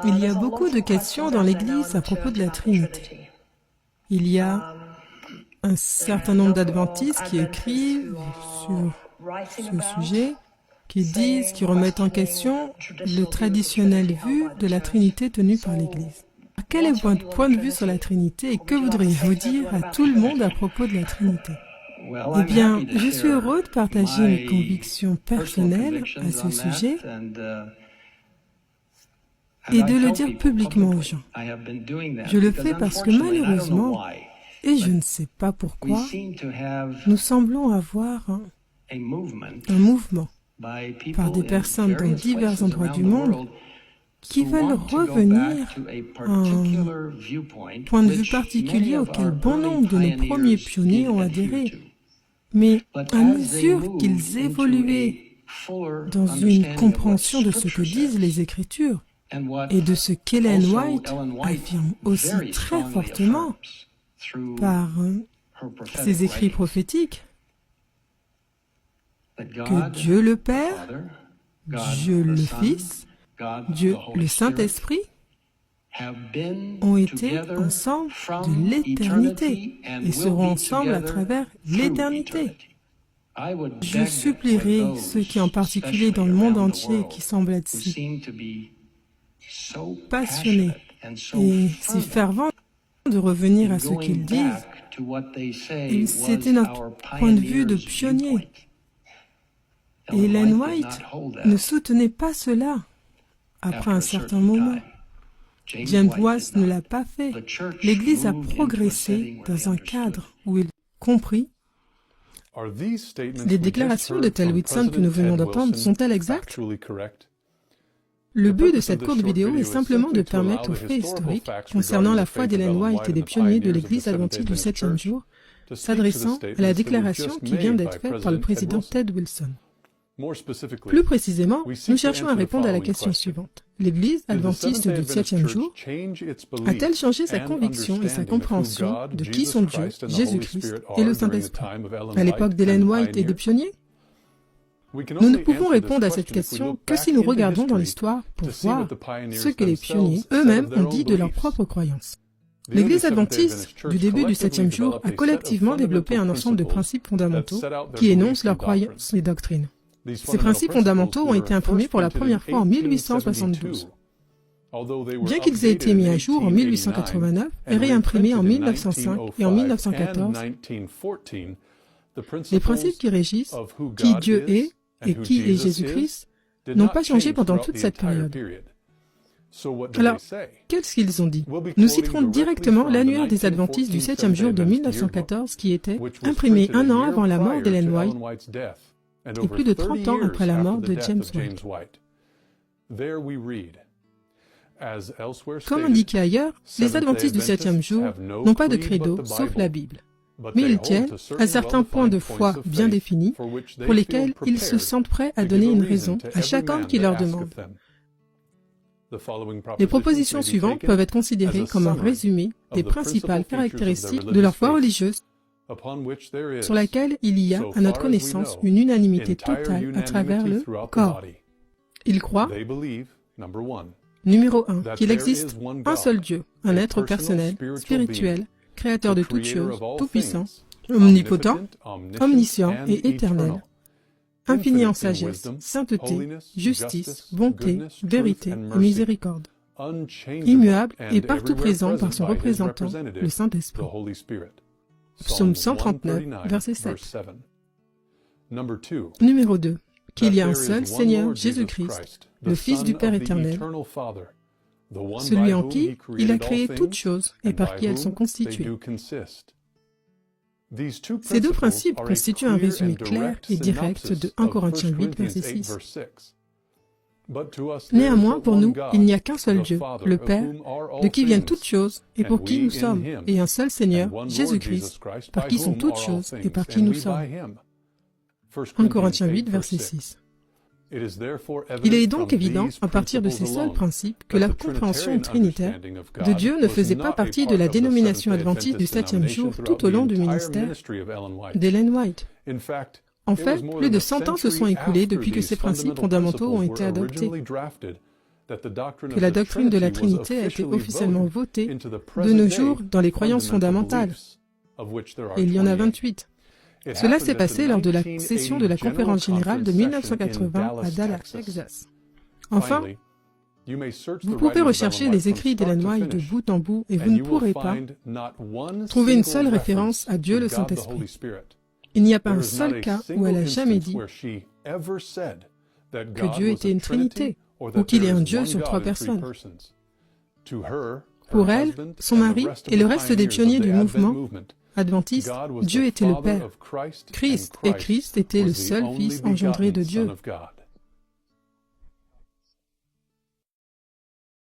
Il y a beaucoup de questions dans l'Église à propos de la Trinité. Il y a un certain nombre d'adventistes qui écrivent sur ce sujet, qui disent, qui remettent en question le traditionnel vue de la Trinité tenue par l'Église. Quel est votre point de vue sur la Trinité et que voudriez-vous dire à tout le monde à propos de la Trinité? Eh bien, je suis heureux de partager mes convictions personnelles à ce sujet et de le dire publiquement aux gens. Je le fais parce que malheureusement, et je ne sais pas pourquoi, nous semblons avoir un mouvement par des personnes dans divers endroits du monde qui veulent revenir à un point de vue particulier auquel bon nombre de nos premiers pionniers ont adhéré. Mais à mesure qu'ils évoluaient dans une compréhension de ce que disent les Écritures et de ce qu'Ellen White affirme aussi très fortement par ses écrits prophétiques, que Dieu le Père, Dieu le Fils, Dieu le Saint-Esprit ont été ensemble de l'éternité et seront ensemble à travers l'éternité. Je supplierai ceux qui, en particulier dans le monde entier, qui semblent être si passionnés et si fervents de revenir à ce qu'ils disent. Et c'était notre point de vue de pionnier. Et Ellen White ne soutenait pas cela après un certain moment. James Watts ne l'a pas fait. L'Église a progressé dans un cadre où il comprit. Les déclarations de Tel Whitson que nous venons d'entendre sont-elles exactes? Le but de cette courte vidéo est simplement de permettre aux faits historiques concernant la foi d'Ellen White et des pionniers de l'Église adventiste du 7e jour, s'adressant à la déclaration qui vient d'être faite par le président Ted Wilson. Plus précisément, nous cherchons à répondre à la question suivante. L'Église adventiste du 7e jour a-t-elle changé sa conviction et sa compréhension de qui sont Dieu, Jésus-Christ et le Saint-Esprit à l'époque d'Ellen White et des pionniers? Nous ne pouvons répondre à cette question que si nous regardons dans l'histoire pour voir ce que les pionniers eux-mêmes ont dit de leurs propres croyances. L'Église adventiste du début du 7e jour a collectivement développé un ensemble de principes fondamentaux qui énoncent leurs croyances et doctrines. Ces principes fondamentaux ont été imprimés pour la première fois en 1872. Bien qu'ils aient été mis à jour en 1889 et réimprimés en 1905 et en 1914, les principes qui régissent qui Dieu est et qui est Jésus-Christ n'ont pas changé pendant toute cette période. Alors, qu'est-ce qu'ils ont dit? Nous citerons directement l'annuaire des adventistes du 7e jour de 1914 qui était imprimé un an avant la mort d'Ellen White et plus de 30 ans après la mort de James White. Comme indiqué ailleurs, les adventistes du 7e jour n'ont pas de credo sauf la Bible. Mais ils tiennent à certains points de foi bien définis pour lesquels ils se sentent prêts à donner une raison à chaque homme qui leur demande. Les propositions suivantes peuvent être considérées comme un résumé des principales caractéristiques de leur foi religieuse sur laquelle il y a, à notre connaissance, une unanimité totale à travers le corps. Ils croient, numéro 1, qu'il existe un seul Dieu, un être personnel, spirituel, créateur de toutes choses, tout-puissant, omnipotent, omniscient et éternel, infini en sagesse, sainteté, justice, bonté, vérité et miséricorde, immuable et partout présent par son représentant, le Saint-Esprit. Psaume 139, verset 7. Numéro 2. Qu'il y a un seul Seigneur Jésus-Christ, le Fils du Père éternel, celui en qui il a créé toutes choses et par qui elles sont constituées. Ces deux principes constituent un résumé clair et direct de 1 Corinthiens 8, verset 6. Néanmoins, pour nous, il n'y a qu'un seul Dieu, le Père, de qui viennent toutes choses et pour qui nous sommes, et un seul Seigneur, Jésus-Christ, par qui sont toutes choses et par qui nous sommes. 1 Corinthiens 8, verset 6. Il est donc évident, à partir de ces seuls principes, que la compréhension trinitaire de Dieu ne faisait pas partie de la dénomination adventiste du 7e jour tout au long du ministère d'Ellen White. En fait, plus de 100 ans se sont écoulés depuis que ces principes fondamentaux ont été adoptés. que la doctrine de la Trinité a été officiellement votée de nos jours dans les croyances fondamentales. Et il y en a 28. Cela s'est passé lors de la session de la conférence générale de 1980 à Dallas, Texas. Enfin, vous pouvez rechercher les écrits d'Ellen White de bout en bout et vous ne pourrez pas trouver une seule référence à Dieu le Saint-Esprit. Il n'y a pas un seul cas où elle a jamais dit que Dieu était une Trinité ou qu'il est un Dieu sur 3 personnes. Pour elle, son mari et le reste des pionniers du mouvement adventiste, Dieu était le Père, Christ, et Christ était le seul Fils engendré de Dieu.